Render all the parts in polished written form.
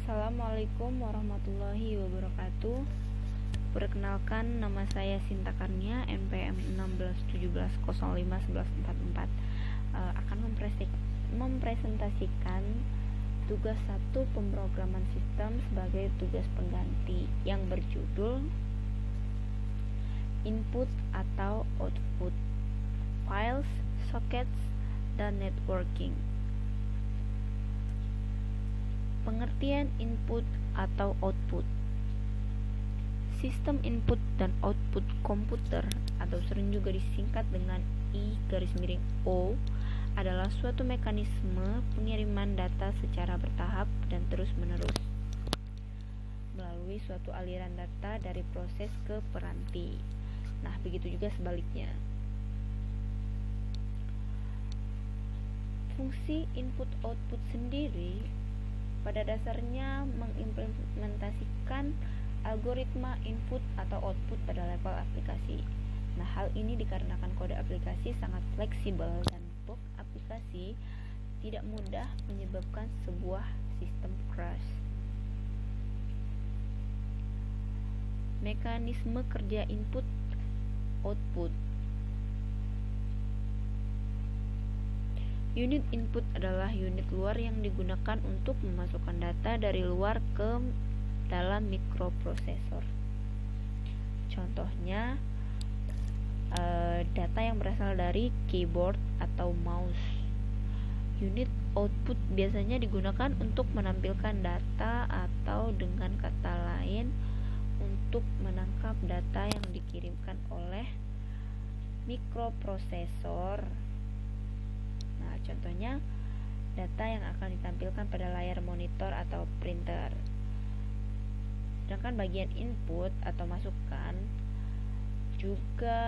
Assalamualaikum warahmatullahi wabarakatuh. Perkenalkan, nama saya Sinta Karnia, NPM 1617051144. Akan mempresentasikan tugas 1 pemrograman sistem sebagai tugas pengganti yang berjudul Input atau Output, Files, Sockets, dan Networking. Pengertian input atau output. Sistem input dan output komputer atau sering juga disingkat dengan I_O adalah suatu mekanisme pengiriman data secara bertahap dan terus-menerus melalui suatu aliran data dari proses ke peranti. Nah, begitu juga sebaliknya. Fungsi input-output sendiri pada dasarnya mengimplementasikan algoritma input atau output pada level aplikasi. Nah, hal ini dikarenakan kode aplikasi sangat fleksibel dan bug aplikasi tidak mudah menyebabkan sebuah sistem crash. Mekanisme kerja input output. Unit input adalah unit luar yang digunakan untuk memasukkan data dari luar ke dalam mikroprosesor. Contohnya, data yang berasal dari keyboard atau mouse. Unit output biasanya digunakan untuk menampilkan data atau dengan kata lain untuk menangkap data yang dikirimkan oleh mikroprosesor. Nah, contohnya data yang akan ditampilkan pada layar monitor atau printer. Sedangkan bagian input atau masukan juga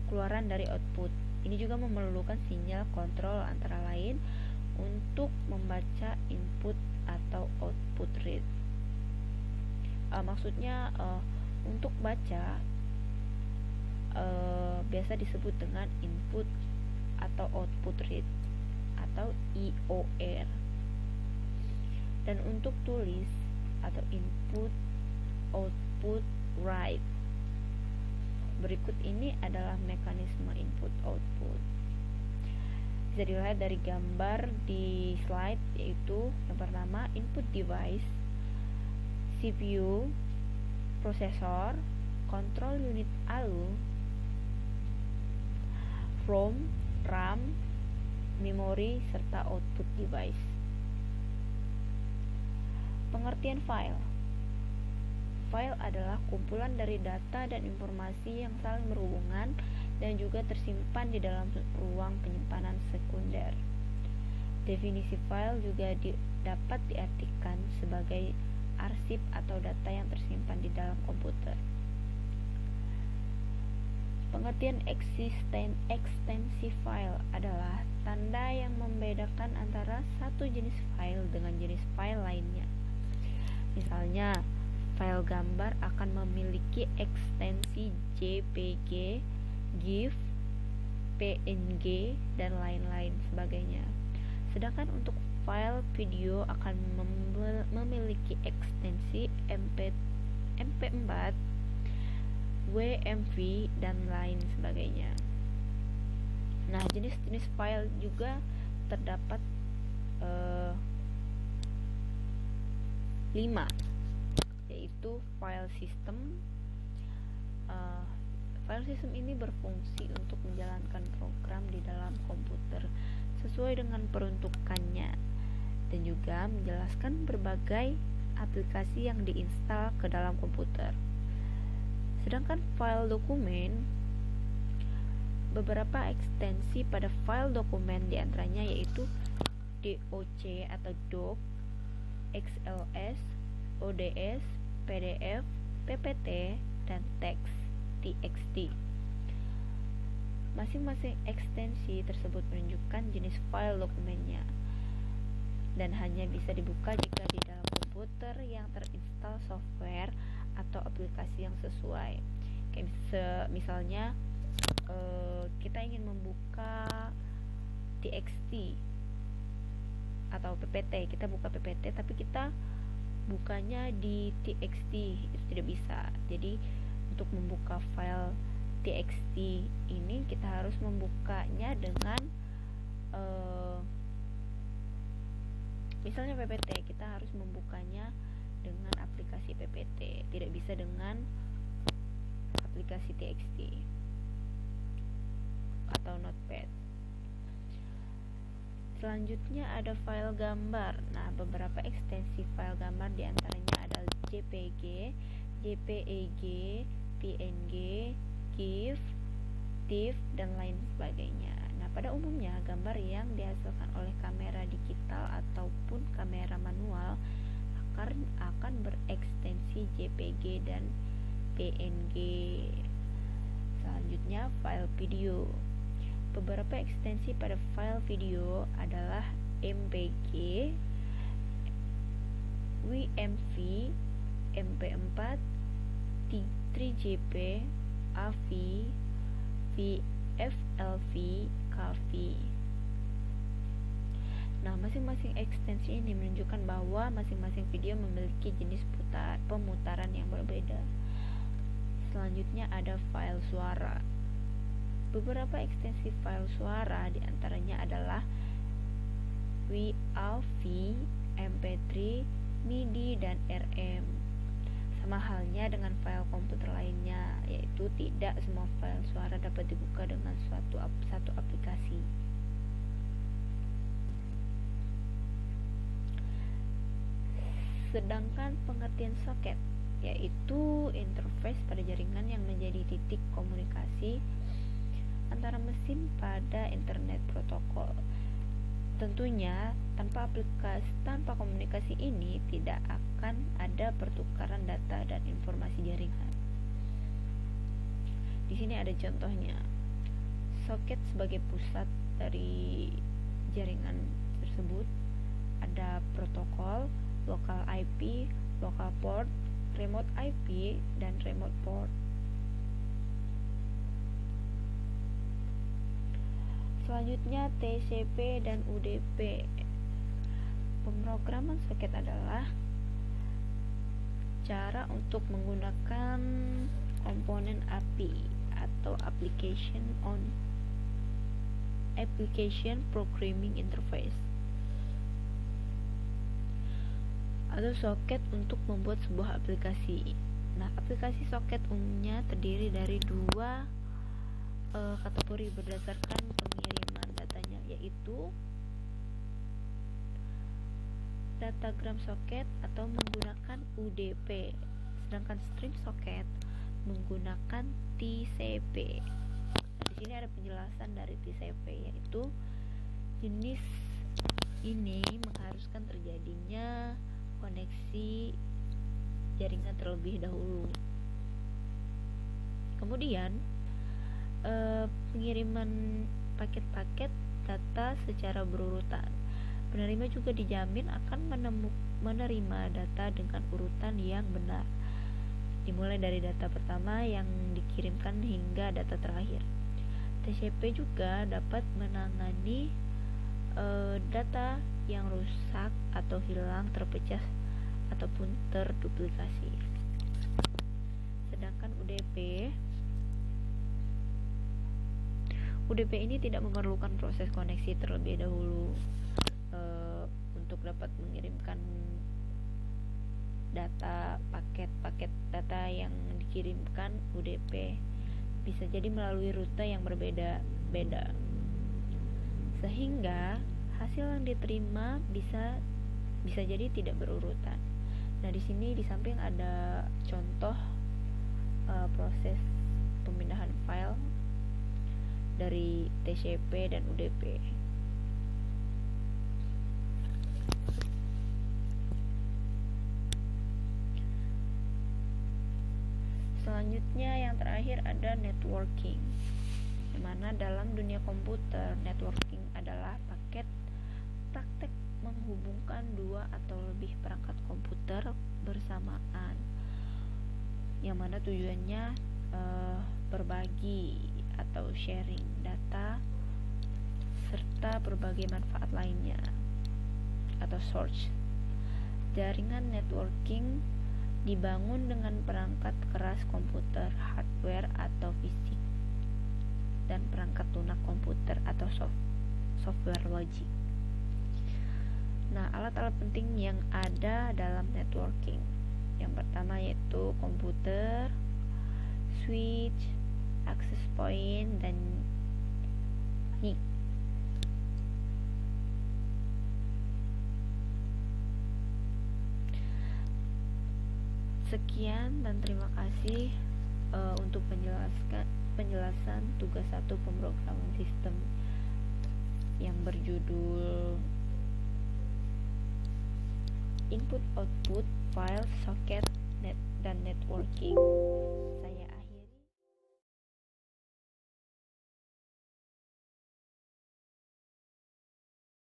keluaran dari output. Ini juga memerlukan sinyal kontrol antara lain untuk membaca input atau output read. Maksudnya untuk baca biasa disebut dengan input atau output read atau IOR. Dan untuk tulis atau input output write. Berikut ini adalah mekanisme input output. Bisa dilihat dari gambar di slide, yaitu yang pertama input device, CPU, prosesor, control unit ALU, ROM, RAM, memori, serta output device. Pengertian file. File adalah kumpulan dari data dan informasi yang saling berhubungan dan juga tersimpan di dalam ruang penyimpanan sekunder. Definisi file juga dapat diartikan sebagai arsip atau data yang tersimpan di dalam komputer. Pengertian ekstensi file adalah tanda yang membedakan antara satu jenis file dengan jenis file lainnya. Misalnya, file gambar akan memiliki ekstensi JPG, GIF, PNG, dan lain-lain sebagainya. Sedangkan untuk file video akan memiliki ekstensi MP4, WMV, dan lain sebagainya. Nah, jenis-jenis file juga terdapat 5, yaitu file system. File system ini berfungsi untuk menjalankan program di dalam komputer sesuai dengan peruntukannya dan juga menjelaskan berbagai aplikasi yang diinstal ke dalam komputer. Sedangkan file dokumen, beberapa ekstensi pada file dokumen diantaranya yaitu DOC atau doc, XLS, ODS, PDF, PPT, dan teks TXT. Masing-masing ekstensi tersebut menunjukkan jenis file dokumennya dan hanya bisa dibuka jika di dalam komputer yang terinstall software atau aplikasi yang sesuai. Kayak misalnya kita ingin membuka TXT atau PPT, kita buka PPT tapi kita bukanya di TXT, itu tidak bisa. Jadi untuk membuka file TXT ini kita harus membukanya dengan misalnya PPT, kita harus membukanya dengan aplikasi PPT, tidak bisa dengan aplikasi TXT atau Notepad. Selanjutnya ada file gambar. Nah, beberapa ekstensi file gambar diantaranya adalah JPG, JPEG, PNG, GIF, TIFF, dan lain sebagainya. Nah, pada umumnya gambar yang dihasilkan oleh kamera digital ataupun kamera manual akan berekstensi JPG dan PNG. Selanjutnya file video. Beberapa ekstensi pada file video adalah MPG, WMV, MP4, 3GP, AV, VFLV, KV. Nah, masing-masing ekstensi ini menunjukkan bahwa masing-masing video memiliki jenis pemutaran yang berbeda. Selanjutnya ada file suara. Beberapa ekstensi file suara diantaranya adalah WAV, MP3, MIDI, dan RM. Sama halnya dengan file komputer lainnya, yaitu tidak semua file suara dapat dibuka dengan satu aplikasi. Sedangkan pengertian soket, yaitu interface pada jaringan yang menjadi titik komunikasi antara mesin pada internet protokol. Tentunya tanpa komunikasi ini tidak akan ada pertukaran data dan informasi jaringan. Di sini ada contohnya. Soket sebagai pusat dari jaringan tersebut ada protokol, local IP, local port, remote IP, dan remote port. Selanjutnya TCP dan UDP. Pemrograman soket adalah cara untuk menggunakan komponen API atau Application Programming Interface atau soket untuk membuat sebuah aplikasi. Nah, aplikasi soket umumnya terdiri dari dua kategori berdasarkan pengiriman datanya, yaitu datagram soket atau menggunakan UDP, sedangkan stream soket menggunakan TCP. Nah, di sini ada penjelasan dari TCP, yaitu jenis ini mengharuskan terjadinya koneksi jaringan terlebih dahulu. Kemudian pengiriman paket-paket data secara berurutan. Penerima juga dijamin akan menerima data dengan urutan yang benar, dimulai dari data pertama yang dikirimkan hingga data terakhir. TCP juga dapat menangani data yang rusak atau hilang, terpecah, ataupun terduplikasi. Sedangkan UDP ini tidak memerlukan proses koneksi terlebih dahulu untuk dapat mengirimkan data, paket data yang dikirimkan UDP bisa jadi melalui rute yang berbeda-beda, sehingga hasil yang diterima bisa jadi tidak berurutan. Nah, di sini di samping ada contoh proses pemindahan file dari TCP dan UDP. Selanjutnya yang terakhir ada networking, di mana dalam dunia komputer networking adalah praktek menghubungkan dua atau lebih perangkat komputer bersamaan, yang mana tujuannya berbagi atau sharing data serta berbagai manfaat lainnya. atau source. Jaringan networking dibangun dengan perangkat keras komputer, hardware atau fisik, dan perangkat lunak komputer atau software logic. Nah, alat-alat penting yang ada dalam networking. Yang pertama yaitu komputer, switch, access point, dan NIC. Sekian dan terima kasih untuk penjelasan tugas 1 pemrograman sistem yang berjudul Input Output File Socket dan Networking.